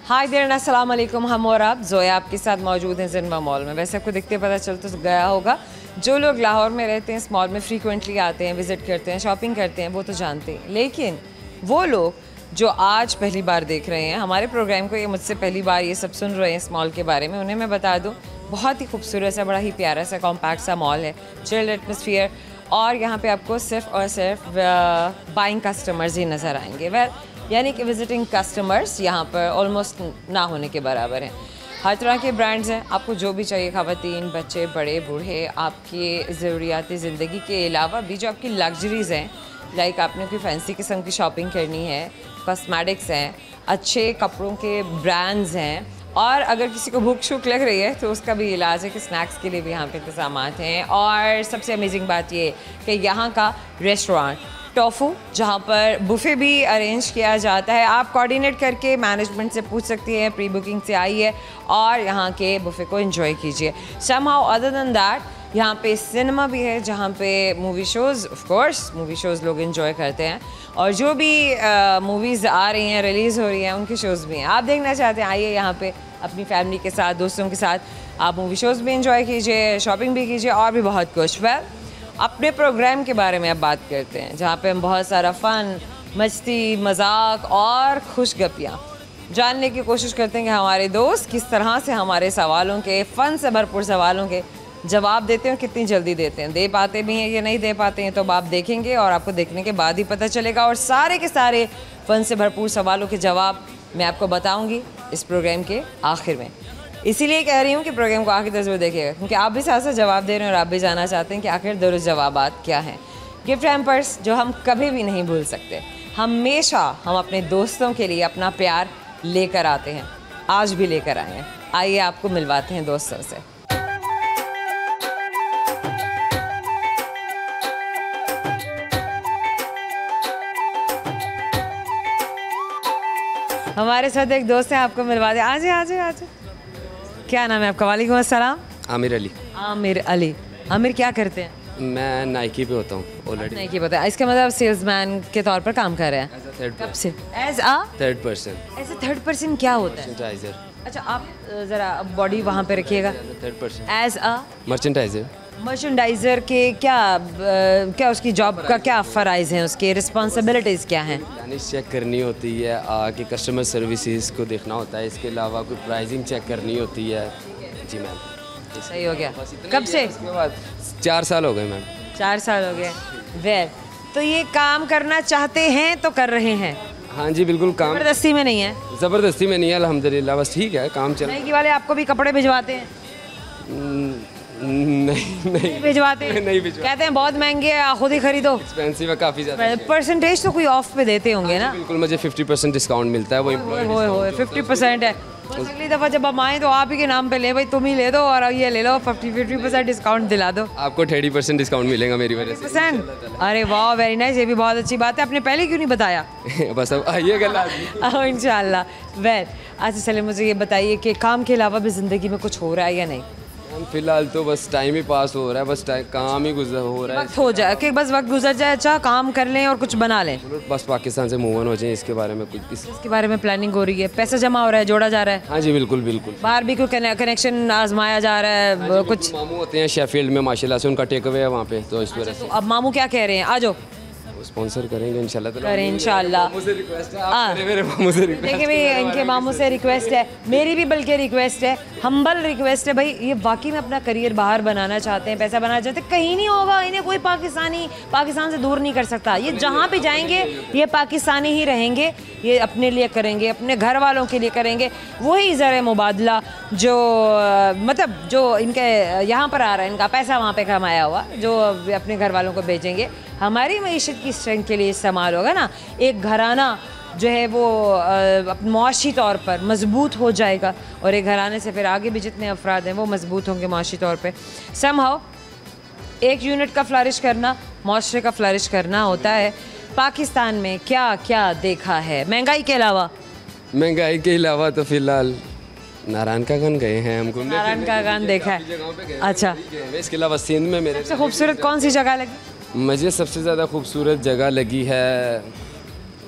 Hi there अस्सलाम वालेकुम। हम और आप जोया आपके साथ मौजूद हैं जिनवा मॉल में। वैसे आपको देखते पता चल तो गया होगा, जो लोग लाहौर में रहते हैं इस मॉल में फ्रीक्वेंटली आते हैं, विज़िट करते हैं, शॉपिंग करते हैं, वो तो जानते हैं। लेकिन वो लोग जो आज पहली बार देख रहे हैं हमारे प्रोग्राम को, ये मुझसे पहली बार ये सब सुन रहे हैं इस मॉल के बारे में, उन्हें मैं बता दूँ बहुत ही खूबसूरत सा, बड़ा ही प्यारा सा कॉम्पैक्ट सा मॉल है, चिल्ड एटमॉस्फेयर। और यहाँ पे आपको सिर्फ और सिर्फ बाइंग कस्टमर्स ही नज़र आएंगे। यानी कि विजिटिंग कस्टमर्स यहाँ पर ऑलमोस्ट ना होने के बराबर हैं। हर तरह के ब्रांड्स हैं, आपको जो भी चाहिए, ख़वातीन, बच्चे, बड़े, बूढ़े, आपके ज़रूरियात ज़िंदगी के अलावा भी जो आपकी लग्जरीज़ हैं, लाइक आपने कोई फैंसी किस्म की शॉपिंग करनी है, कॉस्मेटिक्स हैं, अच्छे कपड़ों के ब्रांड्स हैं, और अगर किसी को भूख शूख लग रही है तो उसका भी इलाज है कि स्नैक्स के लिए भी यहाँ पे इंतज़ामात हैं। और सबसे अमेजिंग बात ये कि यहाँ का रेस्टोरेंट टोफू, जहाँ पर बुफ़े भी अरेंज किया जाता है, आप कोऑर्डिनेट करके मैनेजमेंट से पूछ सकती हैं, प्री बुकिंग से आइए और यहाँ के बुफ़े को एंजॉय कीजिए। समहाउ अदर देन दैट यहाँ पे सिनेमा भी है, जहाँ पे movie shows, of course movie shows लोग एंजॉय करते हैं, और जो भी मूवीज़ आ रही हैं, रिलीज़ हो रही हैं, उनके शोज़ भी हैं। आप देखना चाहते हैं, आइए यहाँ पे अपनी फैमिली के साथ, दोस्तों के साथ, आप मूवी शोज़ भी एंजॉय कीजिए, शॉपिंग भी कीजिए और भी बहुत कुछ। अपने प्रोग्राम के बारे में अब बात करते हैं, जहाँ पे हम बहुत सारा फ़न, मस्ती, मजाक और खुशगपियाँ जानने की कोशिश करते हैं कि हमारे दोस्त किस तरह से हमारे सवालों के, फ़न से भरपूर सवालों के जवाब देते हैं, कितनी जल्दी देते हैं, दे पाते भी हैं या नहीं दे पाते हैं, तो अब आप देखेंगे और आपको देखने के बाद ही पता चलेगा। और सारे के सारे फ़न से भरपूर सवालों के जवाब मैं आपको बताऊँगी इस प्रोग्राम के आखिर में। इसीलिए कह रही हूँ कि प्रोग्राम को आखिर तक जरूर देखिएगा, क्योंकि आप भी साथ साथ जवाब दे रहे हैं और आप भी जानना चाहते हैं कि आखिर दुरुस्त जवाबात क्या हैं। गिफ्ट हैम्पर्स जो हम कभी भी नहीं भूल सकते, हमेशा हम अपने दोस्तों के लिए अपना प्यार लेकर आते हैं, आज भी लेकर आए हैं। आइए आपको मिलवाते हैं दोस्तों से। हमारे साथ एक दोस्त है, आपको मिलवा दे। आज आज क्या नाम है आपका? वालेकुम अस्सलाम। आमिर अली। आमिर अली। आमिर क्या करते हैं? मैं नाइकी पे होता हूँ ऑलरेडी। नाइकी पे होता है, इसका मतलब सेल्समैन के तौर पर काम कर रहे हैं। कब से? As a third person. As a third person क्या होता है? मर्चेंडाइजर। अच्छा, आप ज़रा बॉडी वहाँ पे रखिएगा। Third person as a merchandiser. Merchandiser के क्या उसकी जॉब का क्या फ़राइज़ हैं, उसके रिस्पॉन्सिबिलिटीज़ क्या हैं? यानी चेक करनी होती है, आके कस्टमर सर्विसेज को देखना होता है, इसके अलावा कोई प्राइसिंग चेक करनी होती है। जी मैम। सही हो गया। कब से? इसके बाद 4 साल हो गए मैम। 4 साल हो गए। वेल, तो ये काम करना चाहते हैं तो कर रहे हैं? हाँ जी बिल्कुल। काम ज़बरदस्ती में नहीं है? ज़बरदस्ती में नहीं है अल्हम्दुलिल्लाह, बस ठीक है काम चल। नाइकी वाले आपको भी कपड़े भिजवाते हैं? नहीं भिजवाते नहीं भिजवा। कहते हैं बहुत महंगे हैं, खुद ही खरीदो। एक्सपेंसिव है काफ़ी ज़्यादा। परसेंटेज तो कोई ऑफ पे देते होंगे ना? बिल्कुल, मुझे 50% डिस्काउंट मिलता है। वो हो 50% है। बस अगली दफ़ा जब हम आएँ तो आप ही के नाम पे ले, भाई तुम ही ले दो और ये ले लो, 50% डिस्काउंट दिला दो। आपको 30% डिस्काउंट मिलेगा मेरी वजह से। अरे वाह, वेरी नाइस, ये भी बहुत अच्छी बात है। आपने पहले क्यों नहीं बताया? बस अब आइए गला इंशाल्लाह। वेल, अच्छा चले मुझे ये बताइए कि काम के अलावा भी ज़िंदगी में कुछ हो रहा है या नहीं? फिलहाल तो बस टाइम ही पास हो रहा है, बस काम ही गुजर हो रहा है। वक्त हो जाए कि बस वक्त गुजर जाए, अच्छा काम कर लें और कुछ बना लें। बस पाकिस्तान से मूव ऑन हो जाए, इसके बारे में कुछ इसके बारे में प्लानिंग हो रही है, पैसा जमा हो रहा है, जोड़ा जा रहा है? हाँ जी बिल्कुल बिल्कुल। बाहर भी कोई कनेक्शन आजमाया जा रहा है? हाँ कुछ मामू होते हैं शेफील्ड में माशाल्लाह से, उनका टेक अवे है वहाँ पे, तो इस वजह से। तो अब मामू क्या कह रहे हैं? आ जाओ, स्पॉन्सर करेंगे इंशाल्लाह। करें इंशाल्लाह। मुझे रिक्वेस्ट है, आप मेरे मामू से रिक्वेस्ट। देखिए भाई, इनके मामू से रिक्वेस्ट है, मेरी भी बल्कि रिक्वेस्ट है, हम्बल रिक्वेस्ट है भाई। ये वाकई में अपना करियर बाहर बनाना चाहते हैं, पैसा बनाना चाहते हैं, कहीं नहीं होगा इन्हें कोई पाकिस्तान से दूर नहीं कर सकता। ये जहाँ भी जाएंगे ये पाकिस्तानी ही रहेंगे, ये अपने लिए करेंगे, अपने घर वालों के लिए करेंगे। वही ज़र मुबादला जो मतलब जो इनके यहाँ पर आ रहा है, इनका पैसा वहाँ पे कमाया हुआ, जो अपने घर वालों को भेजेंगे, हमारी मईशत की स्ट्रेंथ के लिए इस्तेमाल होगा ना। एक घराना जो है वो मुआशी तौर पर मजबूत हो जाएगा, और एक घराने से फिर आगे भी जितने अफराद हैं वो मजबूत होंगे मुआशी तौर पे। समहाउ एक यूनिट का फ्लरिश करना मुआशरे का फ्लरिश करना होता है। पाकिस्तान में क्या क्या देखा है महंगाई के अलावा? महंगाई के अलावा तो फिलहाल नारायण का गन गए हैं हम घूमने। नारायण का गन देखा है? अच्छा, इसके अलावा सिंध में मेरे सबसे खूबसूरत कौन सी जगह लगी? मुझे सबसे ज़्यादा खूबसूरत जगह लगी है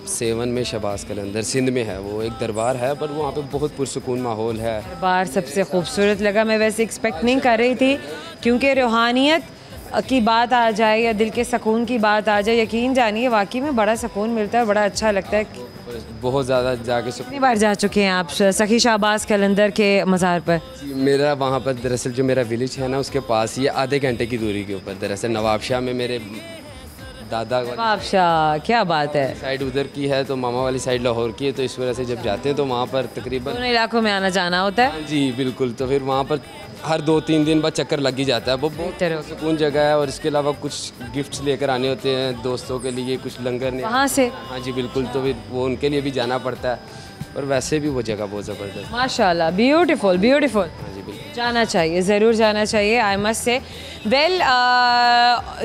सेवन में शहबाज कलंदर सिंध में है, वो एक दरबार है, पर वहाँ पे बहुत पुरसुकून माहौल है। दरबार सबसे खूबसूरत लगा। मैं वैसे एक्सपेक्ट नहीं कर रही थी, क्योंकि रूहानियत की बात आ जाए या दिल के सुकून की बात आ जाए, यकीन जानिए वाकई में बड़ा सुकून मिलता है, बड़ा अच्छा लगता है। बहुत ज़्यादा जाके कितनी बार जा चुके हैं आप सखी शहबाज कलंदर के मज़ार पर? मेरा वहाँ पर दरअसल जो मेरा विलेज है ना, उसके पास ही आधे घंटे की दूरी के ऊपर दरअसल नवाबशाह में मेरे दादा नवाबशाह, क्या बात है। साइड उधर की है, तो मामा वाली साइड लाहौर की है, तो इस वजह से जब जाते हैं तो वहाँ पर तकरीबन दोनों इलाकों में आना जाना होता है। जी बिल्कुल, तो फिर वहाँ पर हर 2-3 दिन बाद चक्कर लग ही जाता है। वो बहुत सुकून जगह है, और इसके अलावा कुछ गिफ्ट्स लेकर आने होते हैं दोस्तों के लिए, कुछ लंगर ने वहाँ से। हाँ जी बिल्कुल, तो फिर वो उनके लिए भी जाना पड़ता है, और वैसे भी वो जगह बहुत ज़बरदस्त। माशाल्लाह, ब्यूटीफुल ब्यूटीफुल। हाँ जी बिल्कुल, जाना चाहिए, ज़रूर जाना चाहिए, आई मस्ट से। वेल,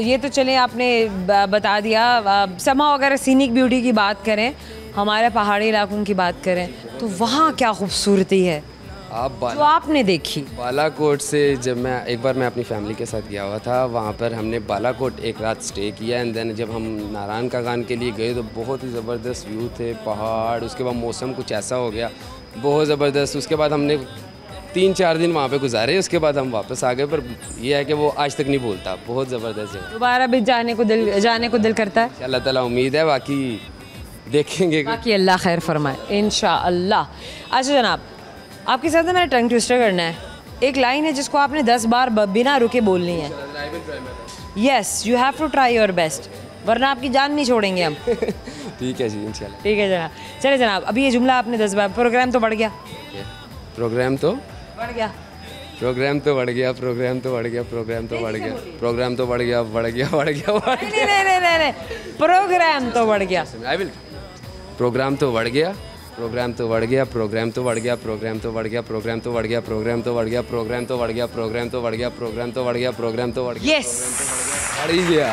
ये तो चले आपने बता दिया। समा अगर सीनिक ब्यूटी की बात करें, हमारे पहाड़ी इलाकों की बात करें, तो वहाँ क्या खूबसूरती है आप जो आपने देखी? बालाकोट से जब मैं अपनी फैमिली के साथ गया हुआ था, वहाँ पर हमने बालाकोट एक रात स्टे किया, एंड देन जब हम नारायण का गान के लिए गए तो बहुत ही ज़बरदस्त व्यू थे, पहाड़, उसके बाद मौसम कुछ ऐसा हो गया बहुत ज़बरदस्त। उसके बाद हमने 3-4 दिन वहाँ पे गुजारे, उसके बाद हम वापस आ गए, पर यह है कि वो आज तक नहीं भूलता, बहुत ज़बरदस्त जगह। दोबारा भी जाने को दिल करता है? अल्लाह ताला उम्मीद है, बाकी देखेंगे। बाकी अल्लाह खैर फरमाए इंशाअल्लाह। अच्छा जनाब, आपके साथ ना मैंने टंग ट्विस्टर करना है। एक लाइन है जिसको आपने 10 बार बिना रुके बोलनी है। Yes, you have to try your best, वरना आपकी जान नहीं छोड़ेंगे हम। ठीक है जी, इंशाल्लाह। ठीक है जनाब। चले जनाब, अभी ये जुमला आपने 10 बार। प्रोग्राम तो बढ़ गया, प्रोग्राम तो बढ़ गया, प्रोग्राम तो बढ़ गया, प्रोग्राम तो बढ़ गया, प्रोग्राम तो बढ़ गया, प्रोग्राम तो बढ़ गया, बढ़ गया, बढ़ गया, बढ़ नहीं नहीं नहीं नहीं नहीं, प्रोग्राम तो बढ़ गया। I will. प्रोग्राम तो बढ़ गया, प्रोग्राम तो बढ़ गया, प्रोग्राम तो बढ़ गया, प्रोग्राम तो बढ़ गया, प्रोग्राम तो बढ़ गया, प्रोग्राम तो बढ़ गया, प्रोग्राम तो बढ़ गया, प्रोग्राम तो बढ़ गया, प्रोग्राम तो बढ़ गया, प्रोग्राम तो बढ़ गया, यस, बढ़ ही गया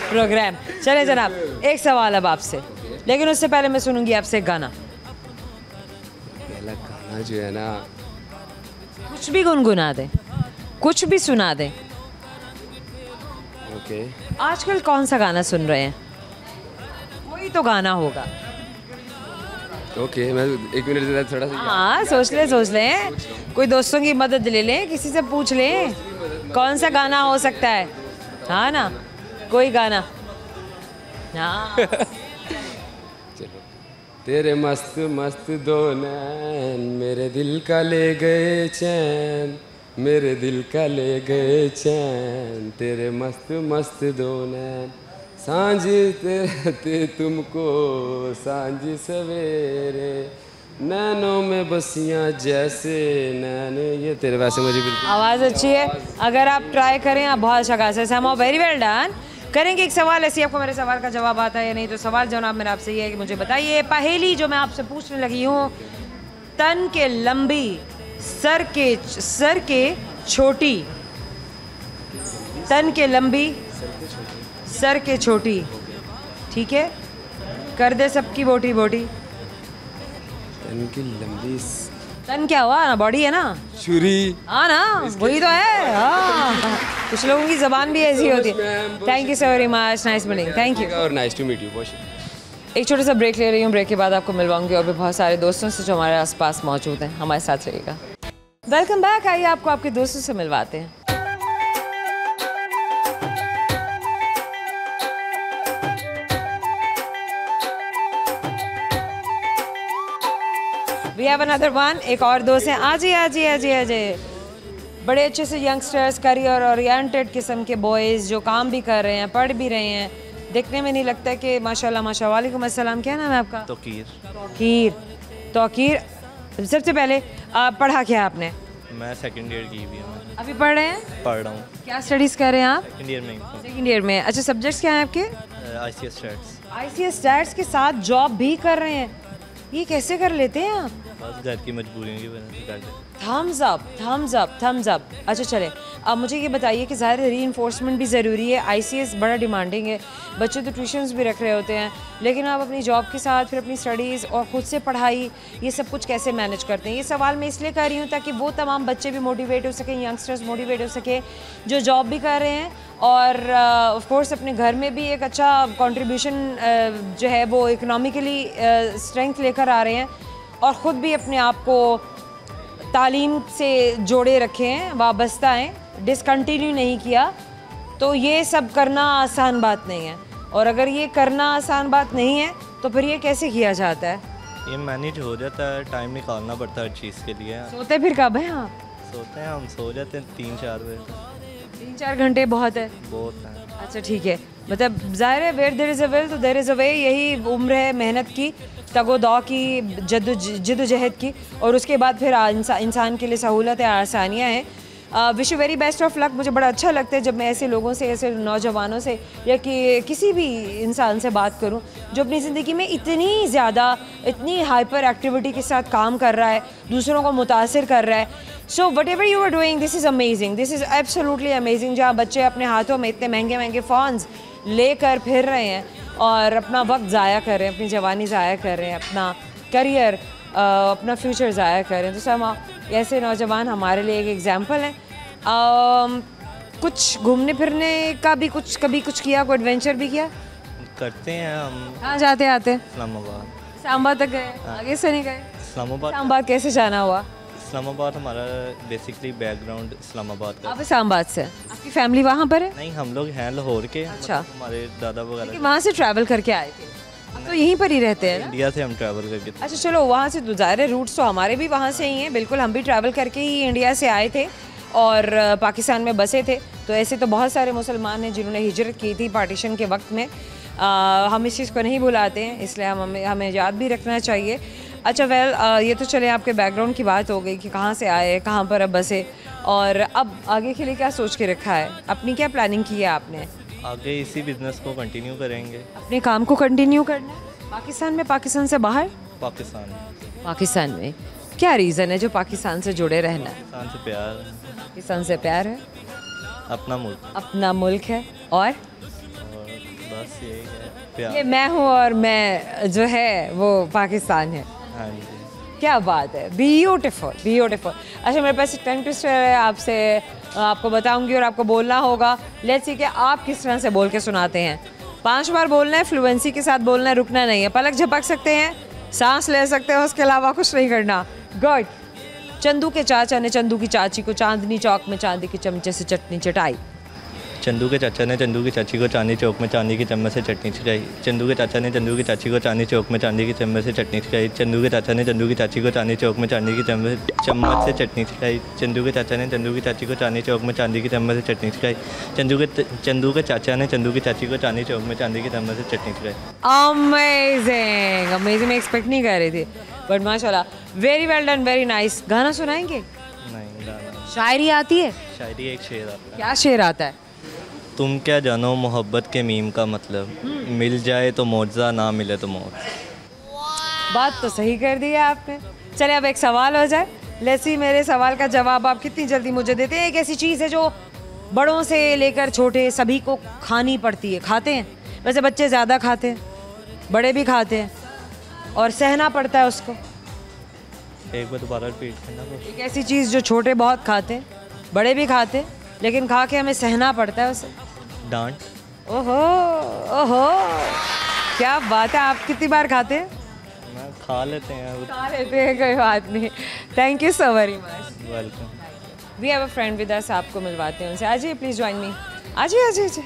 प्रोग्राम। चले जनाब, एक सवाल अब आपसे, लेकिन उससे पहले मैं सुनूंगी आपसे एक गाना। पहला गाना जो है ना, कुछ भी गुनगुना दे, कुछ भी सुना दे। ओके, आजकल कौन सा गाना सुन रहे हैं? कोई तो गाना होगा। ओके, मैं 1 मिनट जरा थोड़ा सा हाँ, सोच लें, कोई दोस्तों की मदद ले लें, किसी से पूछ लें कौन सा गाना हो सकता है। हाँ ना, कोई गाना। हाँ। चलो। तेरे मस्त मस्त दो नैन मेरे दिल का ले गए चैन, मेरे दिल का ले गए चैन, तेरे मस्त मस्त दो नैन, सांझ ते तुमको सांझ सवेरे, नैनों में बसियां जैसे नैन। ये तेरे वैसे मुझे बिल्कुल आवाज़ अच्छी है, अगर आप ट्राई करें आप बहुत अच्छा गा सकते हैं। Very well done. करेंगे एक सवाल, ऐसे आपको मेरे सवाल का जवाब आता है या नहीं। तो सवाल जनाब मेरा आपसे ये है कि मुझे बताइए, पहेली जो मैं आपसे पूछने लगी हूँ, तन के लंबी सर के छोटी, तन के लंबी सर के छोटी, ठीक है, कर दे सबकी बोटी बोटी। तन की लंबी तन क्या हुआ ना, बॉडी है ना, छुरी। हाँ ना, वही तो है। हाँ, कुछ लोगों की जबान भी ऐसी होती है। Thank you so very much, nice meeting, thank you. और नाइस टू मीट यू। एक छोटा सा ब्रेक ले रही हूँ, ब्रेक के बाद आपको मिलवाऊंगी और भी बहुत सारे दोस्तों से जो हमारे आसपास मौजूद हैं। हमारे साथ रहिएगा। Welcome back. आइए आपको आपके दोस्तों से मिलवाते हैं। We have another one. एक और दोस्त हैं। आजिए। बड़े अच्छे से यंगस्टर्स, करियर ओरिएंटेड किस्म के बॉयज़ जो काम भी कर रहे हैं, पढ़ भी रहे हैं, देखने में नहीं लगता कि माशाल्लाह माशाल्लाह। वालेकुम अस्सलाम, क्या नाम है आपका? तौकीर। सबसे पहले पढ़ा क्या आपने? मैं सेकंड ईयर की भी हूँ। अभी पढ़ रहे हैं? पढ़ रहा हूँ। क्या स्टडीज़ कर रहे हैं आप? सेकंड ईयर में। सेकंड ईयर में। अच्छा, सब्जेक्ट्स क्या हैं आपके? ICS stats. ICS स्टैट्स के साथ जॉब भी कर रहे हैं, ये कैसे कर लेते हैं आप? बस घर की मजबूरियों की वजह से कर देते। Thumbs up. अच्छा चले, अब मुझे ये बताइए कि ज़ाहिर रीइंफोर्समेंट भी ज़रूरी है। ICS बड़ा डिमांडिंग है, बच्चे तो ट्यूशन्स भी रख रहे होते हैं, लेकिन आप अपनी जॉब के साथ फिर अपनी स्टडीज़ और ख़ुद से पढ़ाई, ये सब कुछ कैसे मैनेज करते हैं? ये सवाल मैं इसलिए कर रही हूँ ताकि वो तमाम बच्चे भी मोटिवेट हो सकें, यंगस्टर्स मोटिवेट हो सके जो जॉब भी कर रहे हैं और ऑफ कोर्स अपने घर में भी एक अच्छा कंट्रीब्यूशन जो है वो इकोनॉमिकली स्ट्रेंथ लेकर आ रहे हैं और ख़ुद भी अपने आप को तालीम से जोड़े रखे हैं, वाबस्ता हैं, डिसकंटिन्यू नहीं किया। तो ये सब करना आसान बात नहीं है, और अगर ये करना आसान बात नहीं है तो फिर ये कैसे किया जाता है? ये मैनेज हो जाता है, टाइम निकालना पड़ता है हर चीज़ के लिए। सोते फिर कब हैं आप? सोते हैं हम, सो जाते हैं 3-4 बजे तक। 3-4 घंटे बहुत है? बहुत है। अच्छा ठीक है, मतलब ज़ाहिर है where there is a will तो देयर इज़ अ वे। यही उम्र है मेहनत की, तगोदौ की, जद्दोजहद की, और उसके बाद फिर इंसान के लिए सहूलत है, आसानियाँ हैं। Wish you very best of luck. मुझे बड़ा अच्छा लगता है जब मैं ऐसे लोगों से, ऐसे नौजवानों से या कि किसी भी इंसान से बात करूं जो अपनी ज़िंदगी में इतनी ज़्यादा, इतनी हाइपर एक्टिविटी के साथ काम कर रहा है, दूसरों को मुतासिर कर रहा है। So whatever you are doing, this is amazing, this is absolutely amazing. जहाँ बच्चे अपने हाथों में इतने महंगे महंगे फ़ोन्स लेकर फिर रहे हैं और अपना वक्त ज़ाया कर रहे हैं, अपनी जवानी ज़ाया कर रहे हैं, अपना करियर, अपना फ्यूचर ज़ाया कर रहे हैं। तो सब ऐसे नौजवान हमारे लिए एक एग्जाम्पल हैं। कुछ घूमने फिरने का भी कभी कुछ किया, कोई एडवेंचर भी किया? करते हैं हम। कहाँ जाते आते? इस्लामाबाद। इस्लामाबाद तक गए? आगे से नहीं गए? इस्लामाबाद। इस्लामाबाद कैसे जाना हुआ? इस्लामाबाद हमारा बेसिकली बैकग्राउंड इस्लामाबाद का। आप इस्लामाबाद से? आपकी फैमिली वहाँ पर है? नहीं, हम लोग हैं लाहौर के। अच्छा। मतलब हमारे दादा वगैरह वहाँ से ट्रैवल करके आए थे? अब तो यहीं पर ही रहते हैं ना? इंडिया से हम ट्रैवल करके। अच्छा चलो, वहाँ से तो ज़ाहिर है रूट्स तो हमारे भी वहाँ से ही हैं। बिल्कुल, हम भी ट्रैवल करके ही इंडिया से आए थे और पाकिस्तान में बसे थे। तो ऐसे तो बहुत सारे मुसलमान हैं जिन्होंने हिजरत की थी पार्टीशन के वक्त में। हम इस चीज़ को नहीं भुलाते हैं, इसलिए हमें याद भी रखना चाहिए। अच्छा वेल, ये तो चले आपके बैकग्राउंड की बात हो गई कि कहाँ से आए, कहाँ पर अब बसे, और अब आगे के लिए क्या सोच के रखा है? अपनी क्या प्लानिंग की है आपने? आगे इसी बिज़नेस को कंटिन्यू करेंगे। अपने काम को कंटिन्यू करना है पाकिस्तान में? पाकिस्तान से बाहर? पाकिस्तान में क्या रीज़न है जो पाकिस्तान से जुड़े रहना है? पाकिस्तान से प्यार। पाकिस्तान से प्यार है, अपना मुल्क। अपना मुल्क है, और बस यही है, प्यार। ये मैं हूँ और मैं जो है वो पाकिस्तान है। हाँ जी। क्या बात है, ब्यूटीफुल ब्यूटीफुल। अच्छा, मेरे पास टंग ट्विस्टर है, आपसे आपको बताऊंगी और आपको बोलना होगा। लेट्स सी कि आप किस तरह से बोल के सुनाते हैं। 5 बार बोलना है, फ्लुएंसी के साथ बोलना है, रुकना नहीं है। पलक झपक सकते हैं, सांस ले सकते हैं, उसके अलावा कुछ नहीं करना। गुड। चंदू के चाचा ने चंदू की चाची को चांदनी चौक में चांदी के चमचे से चटनी चटाई। चंदू के चाचा ने चंदू की चाची को चांदी चौक में चांदी की चम्मच से चटनी चटाई। चंदू के चाचा ने चंदू की चाची को चांदी चौक में चांदी की चम्मच से चटनी चटाई। चंदू के चाचा ने चंदू की चाची को चांदी चौक में चांदी की चम्मच से चटनी चटाई। चंदू के चाचा ने चंदू की चाची को चांदी चौक में चांदी की चम्मच से चटनी चटाई। चंदू के चाचा ने चंदू की चाची को चांदी चौक में चांदी की चम्मच से चटनी चटाई। अमेजिंग अमेजिंग, मैं एक्सपेक्ट नहीं कर रही थी, बट माशाल्लाह, very well done, very nice. गाना सुनाएंगे? नहीं, गाना। शायरी आती है? शायरी एक शेर आता है। क्या शेर आता है? तुम क्या जानो मोहब्बत के मीम का मतलब, मिल जाए तो मौजा, ना मिले तो मौत। बात तो सही कर दी है आपने। चले अब एक सवाल हो जाए। लेसी, मेरे सवाल का जवाब आप कितनी जल्दी मुझे देते हैं? एक ऐसी चीज़ है जो बड़ों से लेकर छोटे सभी को खानी पड़ती है। खाते हैं? वैसे बच्चे ज़्यादा खाते हैं, बड़े भी खाते हैं, और सहना पड़ता है उसको। एक बार दोबारा रिपीट करना। एक ऐसी चीज़ जो छोटे बहुत खाते हैं, बड़े भी खाते हैं, लेकिन खा के हमें सहना पड़ता है उसे। डांट। ओहो ओहो, क्या बात है। आप कितनी बार खाते हैं? मैं खा लेते हैं। खा लेते हैं, कोई बात नहीं। Thank you so very much. Welcome. We have a friend with us, आपको मिलवाते हैं उनसे। आ जाइए प्लीज़, ज्वाइन मी। आ जाइए आ जाइए।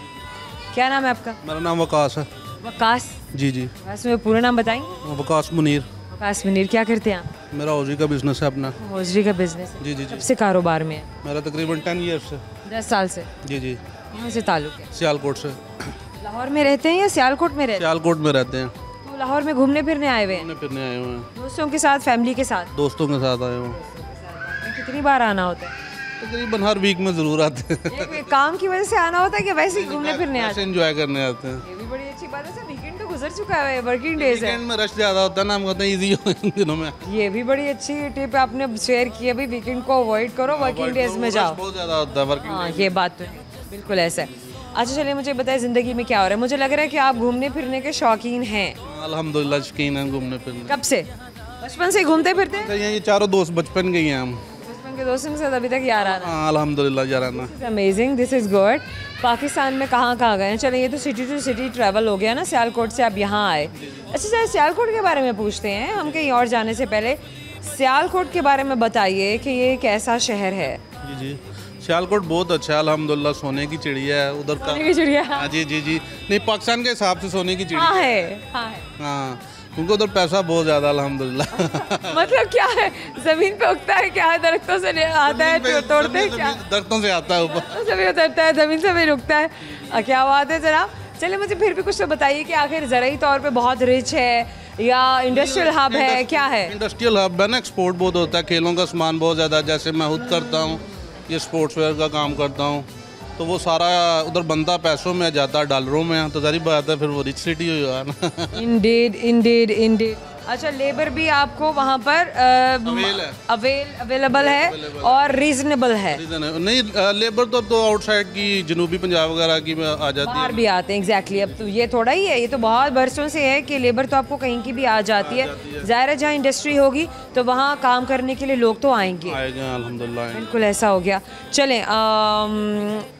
क्या नाम है आपका? मेरा नाम वकास है। वकास? जी जी। वकास में पूरा नाम बताएंगे? वकास मुनीर। वकास मुनीर। क्या करते हैं आप? मेरा हौजरी का बिजनेस है अपना। हौजरी का बिजनेस है? जी जी कब जी। से कारोबार में है? मेरा तकरीबन 10 ईयर्स है। 10 साल से? जी जी। कहाँ से ताल्लुक है? सियालकोट से। लाहौर में रहते हैं या सियालकोट में रहते हैं? सियालकोट में रहते हैं। तो लाहौर में घूमने फिरने आए हुए हैं? घूमने फिरने आए हुए हैं। दोस्तों के साथ, फैमिली के साथ? दोस्तों के साथ आए हुए हैं। कितनी बार आना होता है? तकरीबन हर वीक में ज़रूर आते हैं। एक काम की वजह से आना होता है कि वैसे ही घूमने फिरने आते ऐसे एंजॉय करने आते हैं। हैं? ये भी बड़ी अच्छी बात है सर। वीकेंड तो गुजर चुका है, वर्किंग डेज है। वीकेंड में रश ज़्यादा होता है ना, हम कहते हैं ईजी हो इन दिनों में। ये भी बड़ी अच्छी टिप आपने शेयर की है। अभी वीकेंड को अवॉइड करो, वर्किंग डेज में जाओ। बहुत ज़्यादा होता है वर्किंग। हाँ, ये बात तो है, बिल्कुल ऐसा है। अच्छा चलिए, मुझे बताएं ज़िंदगी में क्या हो रहा है? मुझे लग रहा है कि आप घूमने फिरने के शौकीन हैं। अल्हम्दुलिल्लाह शौकीन हैं घूमने फिरने। कब से? बचपन से ही घूमते फिरते हैं? ये चारों दोस्त बचपन के ही हैं हम। बचपन उनके दोस्तों के साथ अभी तक याराना? हाँ अल्हम्दुलिल्लाह याराना। Amazing, this is good. Pakistan में कहाँ कहाँ गए हैं? चलें, ये तो सिटी टू सिटी ट्रैवल हो गया ना, सियालकोट से आप यहाँ आए। अच्छा चलिए सियालकोट के बारे में पूछते हैं हम, कहीं और जाने से पहले सियालकोट के बारे में बताइए कि ये कैसा शहर है? जी जी, सियालकोट बहुत अच्छा है अल्हम्दुलिल्लाह, सोने की चिड़िया है उधर का। सोने की चिड़िया? हाँ जी जी जी, नहीं पाकिस्तान के हिसाब से सोने की चिड़िया हाँ है, हाँ है। हाँ, क्योंकि उधर पैसा बहुत ज़्यादा अल्हम्दुलिल्लाह। मतलब क्या है, जमीन पे उगता है क्या? दरख्तों से आता है, तोड़ते हैं क्या? दरख्तों से आता है ऊपर, दरख्तों से भी उतरता है, जमीन से भी उगता है। क्या बात है जनाब। चलिए मुझे फिर भी कुछ तो बताइए कि आखिर ज़रूरी तौर पे बहुत रिच है या इंडस्ट्रियल हब है, क्या है? इंडस्ट्रियल हब है ना, एक्सपोर्ट बहुत होता है, खेलों का सामान बहुत ज़्यादा, जैसे मैं खुद करता हूँ, ये स्पोर्ट्स वेयर का काम करता हूँ, तो वो सारा उधर बनता पैसों में जाता है, डॉलरों में, तो जारी बात है फिर वो रिच सिटी हुआ ना। Indeed Indeed Indeed. अच्छा, लेबर भी आपको वहाँ पर अवेलेबल है और रीजनेबल है? नहीं, लेबर तो आउटसाइड की जनूबी पंजाब वगैरह की आ जाती बाहर है, भी आते हैं। एग्जैक्टली, अब तो ये थोड़ा ही है, ये तो बहुत बरसों से है कि लेबर तो आपको कहीं की भी आ जाती है। ज़ाहिर है जहाँ इंडस्ट्री होगी तो वहाँ काम करने के लिए लोग तो आएंगे। आएगा अल्हम्दुलिल्लाह। बिल्कुल ऐसा हो गया। चलें,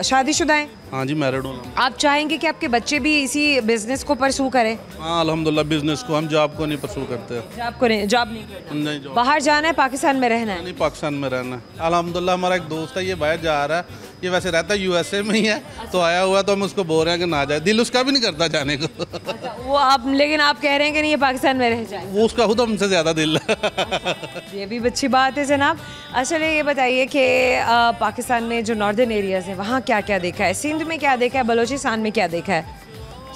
शादीशुदा हैं? हाँ जी, मैरिड हूँ। आप चाहेंगे कि आपके बच्चे भी इसी बिजनेस को परसू करें? हाँ अल्हम्दुलिल्लाह, बिजनेस को, हम जॉब को नहीं परसू करते। जॉब नहीं करना? नहीं, जॉब बाहर जाना है, पाकिस्तान में रहना है? नहीं, पाकिस्तान में रहना है अल्हम्दुलिल्लाह। हमारा एक दोस्त है, ये बाहर जा रहा है, ये वैसे रहता है यूएसए में ही है, तो आया हुआ, तो हम उसको बोल रहे हैं कि ना जाए, दिल उसका भी नहीं करता जाने को। वो आप, लेकिन आप कह रहे हैं कि नहीं ये पाकिस्तान में रह जाए? वो उसका खुद हमसे ज़्यादा दिल है। ये भी अच्छी बात है जनाब। अच्छा ये बताइए कि पाकिस्तान में जो नॉर्दर्न एरियाज़ हैं वहाँ क्या क्या देखा है? सिंध में क्या देखा है? बलोचिस्तान में क्या देखा है?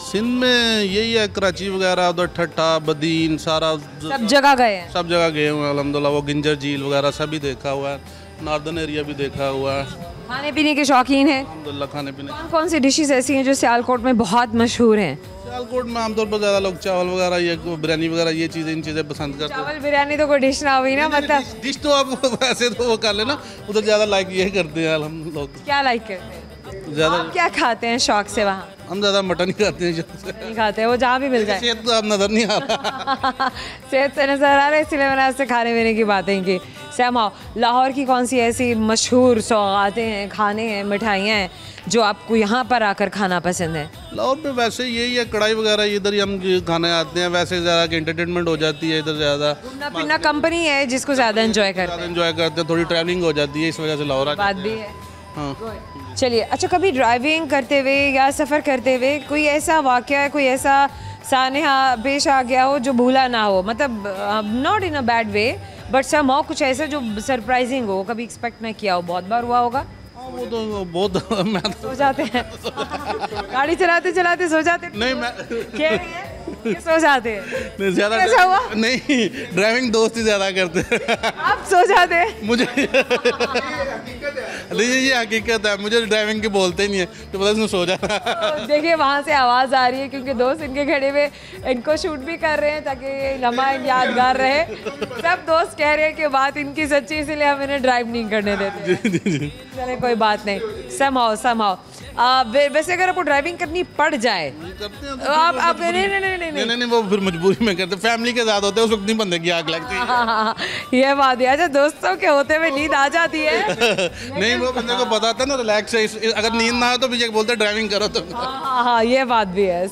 सिंध में यही है, कराची वगैरह, उधर ठट्ठा, बदीन, सारा सब जगह गए हैं? सब जगह गए हुए हैं अल्हम्दुलिल्लाह। वो गिंजर झील वगैरह सभी देखा हुआ है, नॉर्दर्न एरिया भी देखा हुआ है। खाने पीने के शौकीन हैं? अल्हम्दुलिल्लाह, खाने पीने। कौन कौन सी डिशेस ऐसी हैं जो सियालकोट में बहुत मशहूर हैं? सियालकोट में आमतौर पर ज़्यादा लोग चावल वगैरह, ये बिरयानी वगैरह, ये चीज़ें, इन चीज़ें पसंद करते हैं। चावल बिरयानी तो कोई डिश ना हुई ना, मतलब डिश तो आप वैसे तो वो कर लेना, उधर ज़्यादा लाइक ये करते हैं हम लोग, क्या लाइक करते हैं? ज़्यादा। आप क्या खाते हैं शौक से वहाँ? हम ज़्यादा मटन ही खाते हैं। नहीं खाते, वो जहाँ भी मिल जाए। सेहत तो आप नज़र नहीं आ रहा। सेहत से नजर आ रहा है, इसलिए मैंने आपसे खाने पीने की बातें की। सैम आओ, लाहौर की कौन सी ऐसी मशहूर सौगातें हैं, खाने हैं, मिठाइयाँ हैं जो आपको यहाँ पर आकर खाना पसंद है? लाहौर में वैसे यही है, कढ़ाई वगैरह इधर ही हम खाने आते हैं, वैसे ज़्यादा एंटरटेनमेंट हो जाती है इधर ज़्यादा। घूमना फिरना कंपनी है जिसको ज़्यादा एंजॉय करते हैं। एंजॉय करते हैं, थोड़ी ट्रैवलिंग हो जाती है, इस वजह से लाहौर बात भी है। हाँ। चलिए, अच्छा कभी ड्राइविंग करते हुए या सफ़र करते हुए कोई ऐसा वाक़या, कोई ऐसा सानेहा पेश आ गया हो जो भूला ना हो? मतलब not in a bad way, but somehow कुछ ऐसा जो सरप्राइजिंग हो, कभी एक्सपेक्ट ना किया हो? बहुत बार हुआ होगा। वो तो बहुत मैं तो सो जाते हैं गाड़ी चलाते चलाते सो जाते हैं? नहीं, मैं कह रही है कि सो जाते हैं? नहीं, ज़्यादा ऐसा हुआ? नहीं, ड्राइविंग दोस्त ही ज़्यादा करते हैं। आप सो जाते हैं? मुझे नहीं, ये हकीकत है, मुझे ड्राइविंग के बोलते ही नहीं है, तो पता सो जाता। देखिए वहाँ से आवाज़ आ रही है क्योंकि दोस्त इनके खड़े हुए इनको शूट भी कर रहे हैं ताकि ये लम्हा यादगार रहे। सब दोस्त कह रहे हैं कि बात इनकी सच्ची, इसलिए हम इन्हें ड्राइव नहीं करने देते। चले कोई बात नहीं, समहाउ वैसे अगर आपको ड्राइविंग करनी पड़ जाए तो आप नहीं, वो फिर मजबूरी में करते, फैमिली के साथ होते हैं, उस वक्त नहीं बंदे की आग लगती है। ये बात है। अच्छा, दोस्तों के होते हुए नींद आ जाती है? नहीं, वो बंदे को पता था ना, रिलैक्स है, अगर नींद ना हो तो भी बोलते ड्राइविंग करो तो। हाँ, ये बात भी है,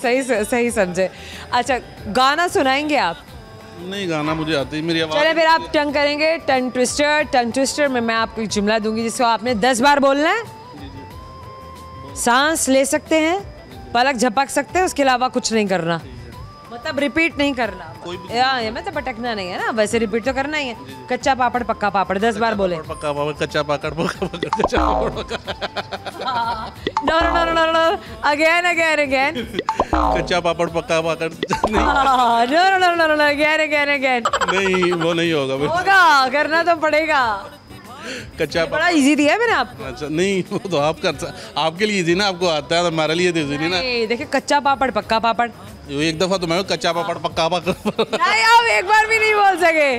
सही समझे। अच्छा, गाना सुनाएंगे आप? नहीं, गाना मुझे आती है, मेरी आवाज़। चले फिर आप टंग करेंगे, टंग ट्विस्टर में मैं आपको एक जुमला दूंगी जिसको आपने 10 बार बोलना है। सांस ले सकते हैं, पलक झपक सकते हैं, उसके अलावा कुछ नहीं करना, मतलब रिपीट नहीं करना। ये मतलब भटकना नहीं है ना, वैसे रिपीट तो करना ही है। कच्चा पापड़ पक्का पापड़ 10 बार बोले। पक्का पापड़, कच्चा पापड़, कच्चा पापड़, नो अगेन कच्चा पापड़ पक्का पापड़। नो अगेन नहीं, वो नहीं होगा, करना तो पड़ेगा। कच्चा बड़ा इजी दिया है मैंने आपको। अच्छा, नहीं, वो तो आप आपके लिए इजी ना, आपको आता है, तो हमारे लिए तो इजी नहीं ना। देखिए, कच्चा पापड़ पक्का पापड़, एक दफा तो मैं कच्चा पापड़ पक्का पापड़ नहीं, आप एक बार भी नहीं बोल सके।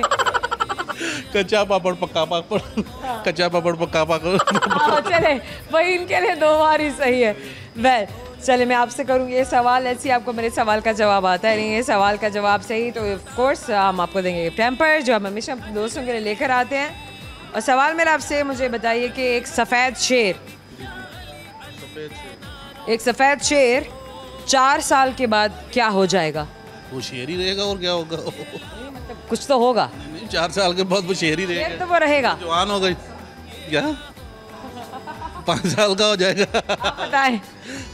कच्चा पापड़ पक्का पापड़, कच्चा पापड़ पक्का पापड़। चले, वही इनके लिए 2 बार ही सही है। वेल, चले मैं आपसे करूँगी ये सवाल, ऐसे आपको मेरे सवाल का जवाब आता है नहीं। ये सवाल का जवाब सही तो ऑफ कोर्स हम आपको देंगे टेम्पर, जो हम हमेशा अपने दोस्तों के लिए लेकर आते हैं। और सवाल मेरा आपसे, मुझे बताइए कि एक सफ़ेद शेर 4 साल के बाद क्या हो जाएगा? वो शेर ही रहेगा और क्या होगा? मतलब कुछ तो होगा। नहीं, 4 साल के बाद वो शेर ही शेर रहेगा। तो वो रहेगा। जवान हो गई क्या? 5 साल का हो जाएगा। बताएं।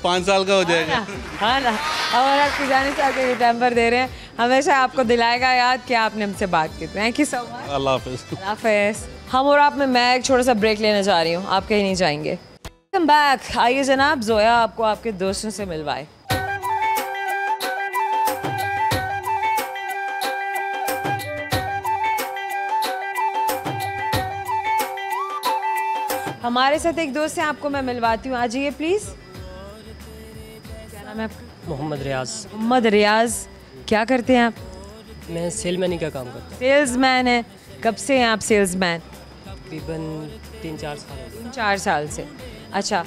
5 साल का हो जाएगा। हाँ ना, और आपकी जाने से आके टेम्पर दे रहे हैं, हमेशा आपको दिलाएगा याद कि आपने हमसे बात की। Thank you so much. अल्लाह हाफिज़। अल्लाह हाफिज़। हम और आप में मैं एक छोटा सा ब्रेक लेने जा रही हूँ, आप कहीं नहीं जाएंगे। Welcome back. आइए जनाब, जोया आपको आपके दोस्तों से मिलवाए। हमारे साथ एक दोस्त है, आपको मैं मिलवाती हूँ। आ जाइए प्लीज़। क्या नाम है आपका? मोहम्मद रियाज। मोहम्मद रियाज। क्या करते हैं आप? मैं सेलमैनी का काम करता सेल्समैन है। कब से हैं आप सेल्समैन? हूँ, तकरीबन 3-4 साल हो गए। 4 साल से। अच्छा,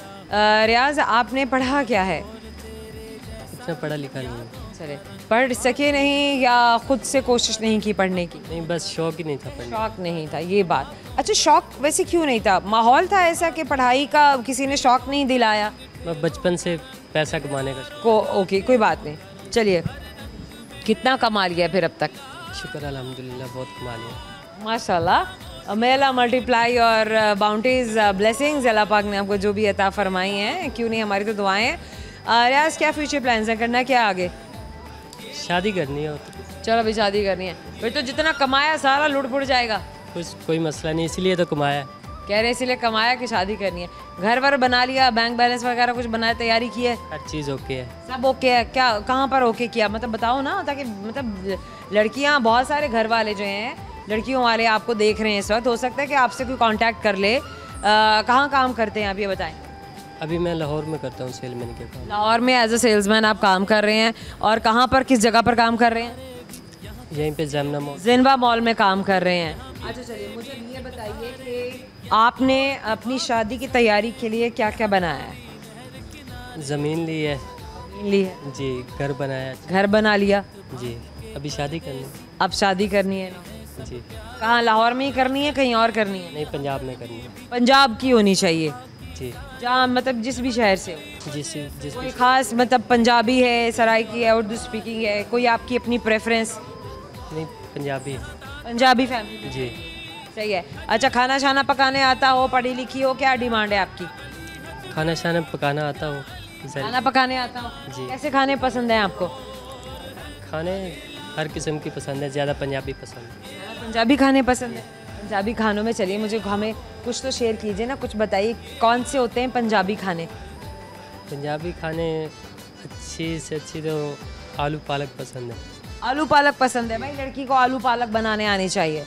रियाज आपने पढ़ा क्या है? इतना पढ़ा लिखा नहीं हूँ। चले, पढ़ सके नहीं या खुद से कोशिश नहीं की पढ़ने की? नहीं, बस शौक ही नहीं था पढ़ने शौक नहीं था, ये बात। अच्छा, शौक वैसे क्यों नहीं था? माहौल था ऐसा कि पढ़ाई का किसी ने शौक नहीं दिलाया का। मैं बचपन से पैसा कमाने का शौक। को? ओके, कोई बात नहीं। चलिए, कितना कमा लिया फिर अब तक? शुक्र अल्हम्दुलिल्लाह, बहुत कमा लिया। माशाल्लाह। मे अल्लाह मल्टीप्लाई और बाउंटीज ब्लेसिंग्स अल्लाह पाक ने आपको जो भी अता फरमाई हैं, क्यों नहीं, हमारी तो दुआएं हैं। रियाज, क्या फ्यूचर प्लान्स हैं? करना क्या आगे? शादी करनी है तो चलो, अभी शादी करनी है। फिर तो जितना कमाया सारा लुट पुट जाएगा। कुछ कोई मसला नहीं, इसीलिए तो कमाया है। कह रहे इसीलिए कमाया कि शादी करनी है। घर वर बना लिया, बैंक बैलेंस वगैरह कुछ बनाया, तैयारी की है? हर चीज़ ओके है। सब ओके है? क्या, कहाँ पर ओके किया, मतलब बताओ ना, ताकि मतलब लड़कियाँ, बहुत सारे घर वाले जो हैं, लड़कियों वाले आपको देख रहे हैं इस वक्त, हो सकता है कि आपसे कोई कांटेक्ट कर ले। कहाँ काम करते हैं आप, ये बताएं। अभी मैं लाहौर में करता हूँ सेलमैनी के काम। लाहौर में एज अ सेल्समैन आप काम कर रहे हैं, और कहाँ पर, किस जगह पर काम कर रहे हैं? यहीं पे जमना मॉल। जिनवा मॉल में काम कर रहे हैं। अच्छा, चलिए मुझे ये बताइए कि आपने अपनी शादी की तैयारी के लिए क्या क्या बनाया है? ज़मीन ली है ली है जी, घर बनाया घर बना लिया, जी, अभी शादी करनी अब शादी करनी है। जी। कहाँ, लाहौर में ही करनी है, कहीं और करनी है? नहीं, पंजाब में करनी है पंजाब की होनी चाहिए, जी। जहाँ मतलब जिस भी शहर से हो। जिस कोई ख़ास मतलब पंजाबी है, सराइकी है, उर्दू स्पीकिंग है, कोई आपकी अपनी प्रेफरेंस? नहीं, पंजाबी है पंजाबी फैमिली। जी। सही है। अच्छा, खाना शाना पकाने आता हो, पढ़ी लिखी हो, क्या डिमांड है आपकी? खाना शाना पकाना आता हो? खाना पकाने आता हो जी। कैसे खाने पसंद हैं आपको? खाने हर किस्म की पसंद है, ज़्यादा पंजाबी पसंद है। पंजाबी खाने पसंद है। पंजाबी खानों में चलिए, मुझे हमें कुछ तो शेयर कीजिए ना, कुछ बताइए कौन से होते हैं पंजाबी खाने? पंजाबी खाने अच्छी से अच्छी तो आलू पालक पसंद है। आलू पालक पसंद है? भाई, लड़की को आलू पालक बनाने आनी चाहिए।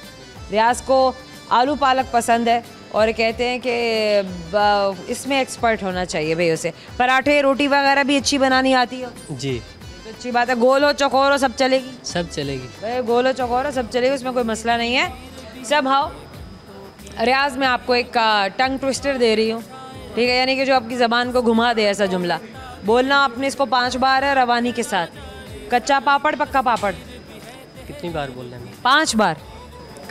रियाज को आलू पालक पसंद है, और कहते हैं कि इसमें एक्सपर्ट होना चाहिए भाई उसे। पराठे रोटी वगैरह भी अच्छी बनानी आती है? जी। तो अच्छी बात है। गोल हो चौकोर हो सब चलेगी? सब चलेगी भाई, गोल हो चौकोर हो सब चलेगी, उसमें कोई मसला नहीं है। सब हाउ रियाज, मैं आपको एक टंग ट्विस्टर दे रही हूँ, ठीक है, यानी कि जो आपकी ज़बान को घुमा दे ऐसा जुमला बोलना आपने। इसको 5 बार है रवानी के साथ। कच्चा पापड़ पक्का पापड़? कितनी बार बोलना है? 5 बार।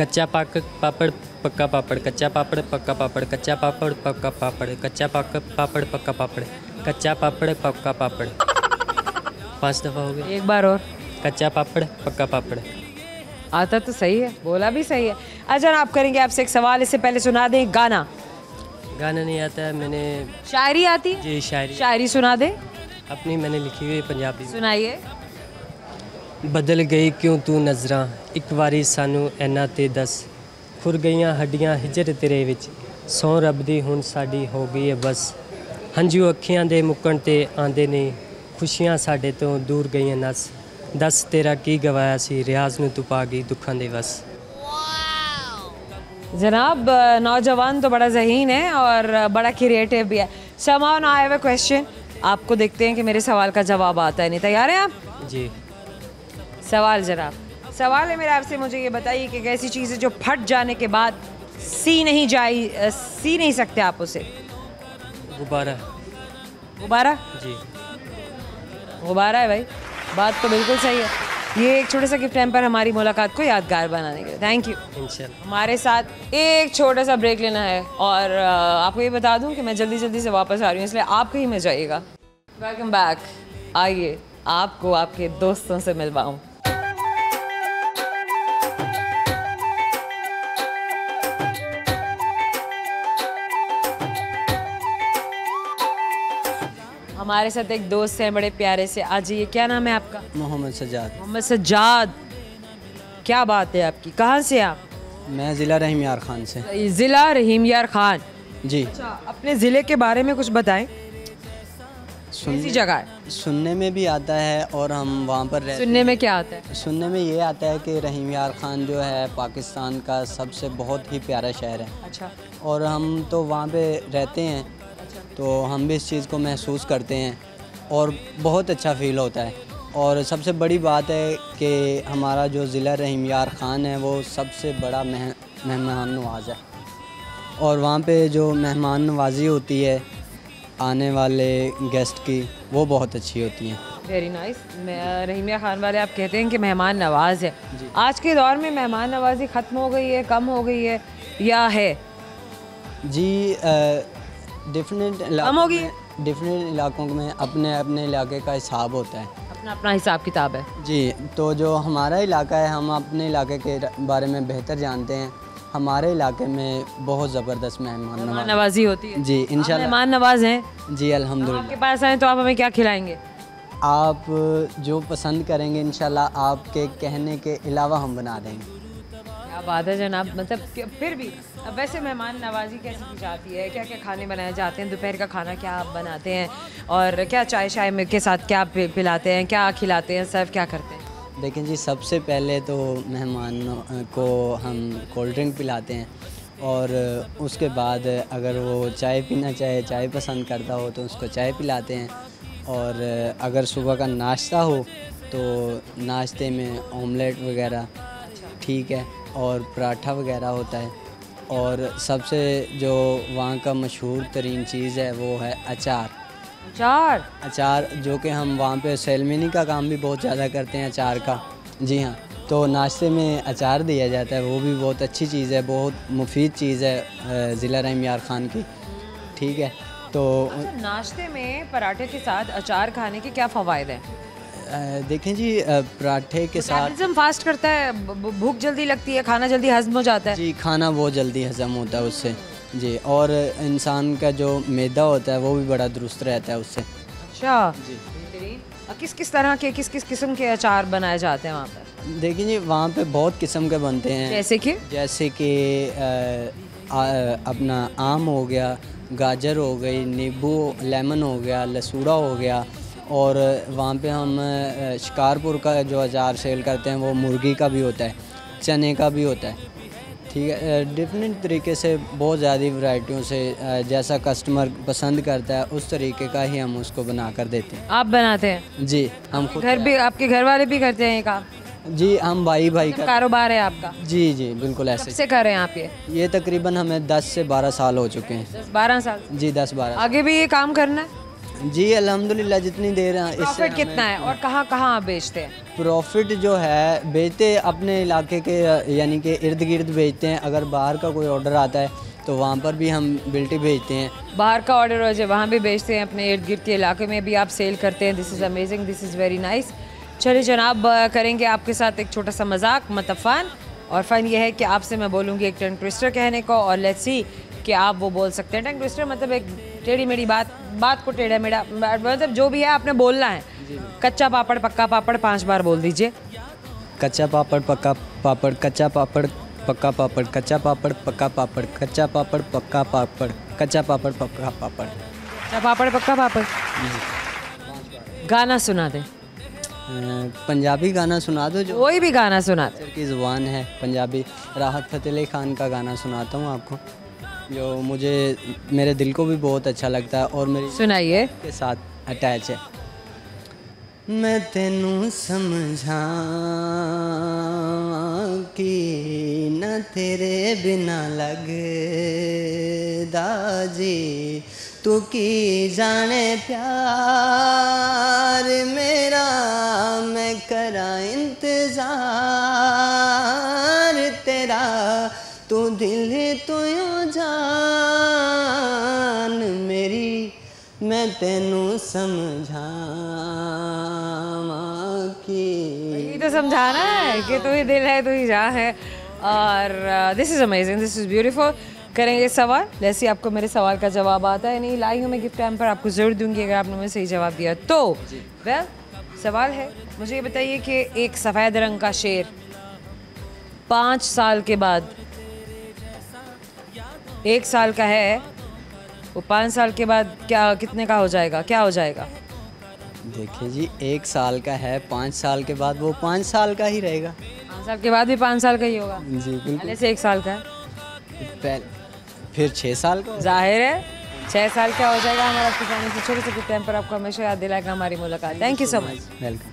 कच्चा पापड़ पक्का पापड़, कच्चा पापड़ पक्का पापड़, कच्चा पापड़ पक्का पापड़, कच्चा पापड़ पक्का पापड़, कच्चा पापड़ पक्का पापड़। 5 दफ़ा हो गया। एक बार और। कच्चा पापड़ पक्का पापड़। आता तो सही है, बोला भी सही है। अच्छा, आप करेंगे आपसे एक सवाल, इससे पहले सुना दें गाना। गाना नहीं आता है, मैंने शायरी आती है? जी, शायरी शायरी सुना दें। अपनी मैंने लिखी हुई है पंजाबी में। सुनाइए। बदल गई क्यों तू नज़रां, एक वारी सानू ऐना ते दस, खुर गईयां हड्डियां हिजर तेरे विच, सौ रब दी हुण साडी हो गई है बस, हंझू अखियां दे मुक्कण ते आंदे नहीं, खुशियां साडे तो दूर गईयां नस, दस तेरा की गवाया सी, रियाज नू तू पा गई दुखां दे वस। जनाब, नौजवान तो बड़ा ज़हीन है और बड़ा क्रिएटिव भी है। समाओ ना, आई हैव अ क्वेश्चन। आपको देखते हैं कि मेरे सवाल का जवाब आता है नहीं। तैयार हैं आप? जी। सवाल जनाब, सवाल है मेरा आपसे, मुझे ये बताइए कि एक ऐसी चीज़ है जो फट जाने के बाद सी नहीं सकते आप उसे? गुब्बारा। गुब्बारा? जी। गुब्बारा है भाई, बात तो बिल्कुल सही है। ये एक छोटा सा गिफ्ट हैम्पर हमारी मुलाकात को यादगार बनाने के लिए। Thank you. इंशाल्लाह। हमारे साथ एक छोटा सा ब्रेक लेना है और आपको ये बता दूं कि मैं जल्दी जल्दी से वापस आ रही हूँ, इसलिए आप कहीं में जाइएगा। Welcome back. आइए आपको आपके दोस्तों से मिलवाऊं। हमारे साथ एक दोस्त हैं बड़े प्यारे से। आज ये क्या नाम है आपका? मोहम्मद सज्जाद। मोहम्मद सज्जाद, क्या बात है आपकी? कहाँ से आप? मैं ज़िला रहीम यार खान से। ज़िला रहीम यार खान। जी। अच्छा, अपने ज़िले के बारे में कुछ बताएं। कैसी जगह है? सुनने में भी आता है और हम वहाँ पर रहते सुनने में क्या आता है? सुनने में ये आता है कि रहीम यार खान जो है पाकिस्तान का सबसे बहुत ही प्यारा शहर है। अच्छा। और हम तो वहाँ पे रहते हैं, तो हम भी इस चीज़ को महसूस करते हैं और बहुत अच्छा फ़ील होता है। और सबसे बड़ी बात है कि हमारा जो ज़िला रहीम यार खान है वो सबसे बड़ा मेहमान नवाज़ है, और वहाँ पे जो मेहमान नवाजी होती है आने वाले गेस्ट की, वो बहुत अच्छी होती हैं। Very nice. रहीमिया खान वाले आप कहते हैं कि मेहमान नवाज है। आज के दौर में मेहमान नवाजी ख़त्म हो गई है, कम हो गई है या है? जी, डिफरेंट इलाकों में अपने अपने इलाके का हिसाब होता है, अपना अपना हिसाब किताब है। जी। तो जो हमारा इलाका है, हम अपने इलाके के बारे में बेहतर जानते हैं। हमारे इलाके में बहुत ज़बरदस्त मेहमान नवाजी होती है। जी, इंशाल्लाह मेहमान नवाज हैं। जी, अल्हम्दुलिल्लाह। आपके पास आए तो आप हमें क्या खिलाएंगे? आप जो पसंद करेंगे इंशाल्लाह आपके कहने के अलावा हम बना देंगे। क्या बात है जनाब। मतलब फिर भी अब वैसे मेहमान नवाजी कैसे की जाती है? क्या क्या खाने बनाए जाते हैं? दोपहर का खाना क्या आप बनाते हैं? और क्या चाय शाय में के साथ क्या पिलाते हैं, क्या खिलाते हैं, सर्व क्या करते हैं? देखें जी, सबसे पहले तो मेहमान को हम कोल्ड ड्रिंक पिलाते हैं, और उसके बाद अगर वो चाय पीना चाहे, चाय पसंद करता हो तो उसको चाय पिलाते हैं। और अगर सुबह का नाश्ता हो तो नाश्ते में ऑमलेट वगैरह, ठीक है, और पराठा वगैरह होता है। और सबसे जो वहाँ का मशहूर तरीन चीज़ है वो है अचार। अचार जो कि हम वहाँ पे सेलमनी का काम भी बहुत ज़्यादा करते हैं अचार का। जी हाँ, तो नाश्ते में अचार दिया जाता है, वो भी बहुत अच्छी चीज़ है, बहुत मुफीद चीज़ है ज़िला रहीम यार खान की, ठीक है। तो नाश्ते में पराठे के साथ अचार खाने के क्या फ़वाइद हैं? देखें जी, पराठे के साथ मेटाबॉलिज्म फास्ट करता है, भूख जल्दी लगती है, खाना जल्दी हजम हो जाता है। जी, खाना बहुत जल्दी हजम होता है उससे। जी, और इंसान का जो मैदा होता है वो भी बड़ा दुरुस्त रहता है उससे। अच्छा जी। किस किस तरह के किस किस्म के अचार बनाए जाते हैं वहाँ पर? देखिए जी, वहाँ पे बहुत किस्म के बनते हैं। जैसे कि अपना आम हो गया, गाजर हो गई, नींबू लेमन हो गया, लसूड़ा हो गया। और वहाँ पे हम शिकारपुर का जो अचार सेल करते हैं वो मुर्गी का भी होता है, चने का भी होता है, ठीक है। डिफरेंट तरीके से बहुत ज़्यादा वैरायटियों से जैसा कस्टमर पसंद करता है उस तरीके का ही हम उसको बना कर देते हैं। आप बनाते हैं? जी, हम खुद। घर भी आपके घर वाले भी करते हैं ये काम? जी, हम भाई का कारोबार है आपका? जी जी, बिल्कुल ऐसे। कब से कर रहे हैं आप ये? तकरीबन हमें 10 से 12 साल हो चुके हैं। 10-12 साल? जी, 10-12। आगे भी ये काम करना है? जी, अल्हम्दुलिल्लाह, जितनी देर है। प्रॉफिट कितना है और कहाँ कहाँ आप बेचते हैं? प्रॉफिट जो है बेचते अपने इलाके के यानी कि इर्द गिर्द बेचते हैं। अगर बाहर का कोई ऑर्डर आता है तो वहाँ पर भी हम बिल्टी भेजते हैं। बाहर का ऑर्डर हो जाए वहाँ भी बेचते हैं, अपने इर्द गिर्द के इलाके में भी आप सेल करते हैं। This is amazing, this is very nice. चलिए जनाब, करेंगे आपके साथ एक छोटा सा मजाक, मतलब फ़न। और फ़न ये है कि आपसे मैं बोलूँगी एक टंग ट्विस्टर कहने को, और लेट्स सी कि आप वो बोल सकते हैं। टंग ट्विस्टर मतलब एक टेढ़ी मेढ़ी बात को टेढ़ा मेढ़ा, मतलब जो भी है आपने बोलना है। कच्चा पापड़ पक्का पापड़ 5 बार बोल दीजिए। कच्चा पापड़ पक्का पापड़, कच्चा पापड़ पक्का पापड़, कच्चा पापड़ पक्का पापड़, कच्चा पापड़ पक्का पापड़, कच्चा पापड़ पक्का पापड़, कच्चा पापड़ पक्का पापड़। गाना सुना दें। पंजाबी गाना सुना दो, जो कोई भी गाना सुना दें। की ज़ुबान है पंजाबी। राहत फ़तेह अली खान का गाना सुनाता हूँ आपको, जो मुझे मेरे दिल को भी बहुत अच्छा लगता है और मेरी सुनाइए के साथ अटैच है। मैं तेनू समझा कि ना तेरे बिना लगदा जी तू की जाने प्यार मेरा मैं करा इंतजार तेरा तू दिल तू जान मेरी मैं तेनू समझावां की ये तो समझाना है कि तू ही दिल है तू ही जान है। और this is amazing, this is beautiful. करेंगे सवाल, जैसे आपको मेरे सवाल का जवाब आता है नहीं लाई हूँ मैं गिफ्ट टाइम पर आपको ज़रूर दूंगी अगर आपने मुझे सही जवाब दिया तो। वेल सवाल है, मुझे ये बताइए कि एक सफ़ेद रंग का शेर 5 साल के बाद, 1 साल का है वो 5 साल के बाद क्या कितने का हो जाएगा, क्या हो जाएगा? देखिए जी 1 साल का है, 5 साल के बाद वो 5 साल का ही रहेगा। 5 साल के बाद भी 5 साल का ही होगा? जी बिल्कुल। पहले से 1 साल का है, फिर 6 साल का जाहिर है 6 साल क्या हो जाएगा हमारा किसानी से छोटे से टाइम पर आपको हमेशा याद दिलाएगा हमारी मुलाकात। Thank you so much. Welcome.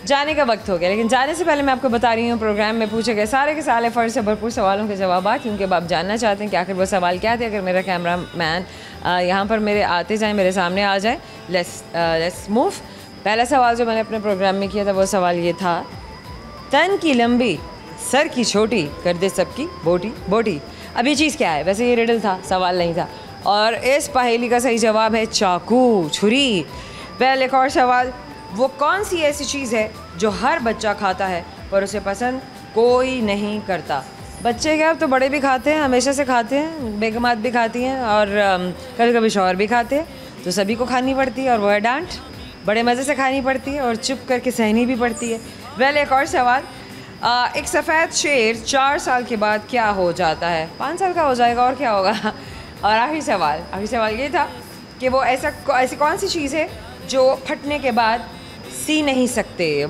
जाने का वक्त हो गया, लेकिन जाने से पहले मैं आपको बता रही हूँ प्रोग्राम में पूछे गए सारे के सारे फर्ज से भरपूर सवालों के जवाब, क्योंकि अब आप जानना चाहते हैं कि आखिर वो सवाल क्या थे। अगर मेरा कैमरा मैन यहाँ पर मेरे आते जाएँ, मेरे सामने आ जाए, लेट्स मूव। पहला सवाल जो मैंने अपने प्रोग्राम में किया था वो सवाल ये था, तन की लंबी सर की छोटी कर दे सबकी बोटी बोटी। अब ये चीज़ क्या है? वैसे ये रिडल था, सवाल नहीं था, और इस पहेली का सही जवाब है चाकू छुरी। पहले एक और सवाल, वो कौन सी ऐसी चीज़ है जो हर बच्चा खाता है पर उसे पसंद कोई नहीं करता? बच्चे क्या, अब तो बड़े भी खाते हैं, हमेशा से खाते हैं, बेगमात भी खाती हैं और कभी कभी शौहर भी खाते हैं, तो सभी को खानी पड़ती है और वो है डांट। बड़े मज़े से खानी पड़ती है और चुप करके सहनी भी पड़ती है। वेल एक और सवाल, एक सफ़ेद शेर 4 साल के बाद क्या हो जाता है? 5 साल का हो जाएगा और क्या होगा? और आखिरी सवाल ये था कि वो ऐसी कौन सी चीज़ है जो फटने के बाद सी नहीं सकते?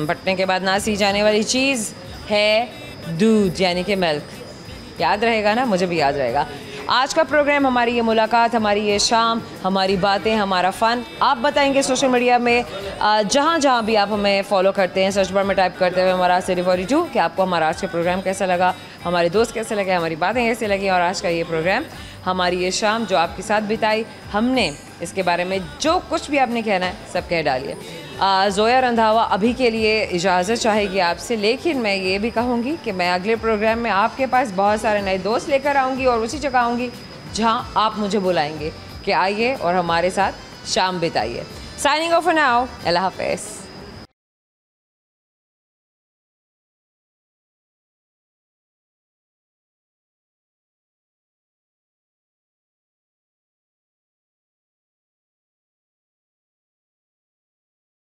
फटने के बाद ना सी जाने वाली चीज़ है दूध, यानी कि मिल्क। याद रहेगा ना? मुझे भी याद रहेगा। आज का प्रोग्राम, हमारी ये मुलाकात, हमारी ये शाम, हमारी बातें, हमारा फ़न, आप बताएंगे सोशल मीडिया में जहाँ जहाँ भी आप हमें फॉलो करते हैं, सर्च बार में टाइप करते हुए हमारा सिटी 42 कि आपको हमारा आज का प्रोग्राम कैसा लगा, हमारे दोस्त कैसे लगे, हमारी बातें कैसे लगी, और आज का ये प्रोग्राम, हमारी ये शाम जो आपके साथ बिताई हमने, इसके बारे में जो कुछ भी आपने कहना है सब कह डालिए। ज़ोया रंधावा अभी के लिए इजाज़त चाहेगी आपसे, लेकिन मैं ये भी कहूँगी कि मैं अगले प्रोग्राम में आपके पास बहुत सारे नए दोस्त लेकर आऊँगी और उसी जगह आऊँगी जहाँ आप मुझे बुलाएंगे कि आइए और हमारे साथ शाम बिताइए। साइनिंग ऑफ नाउ, अल्लाह हाफ़िज़।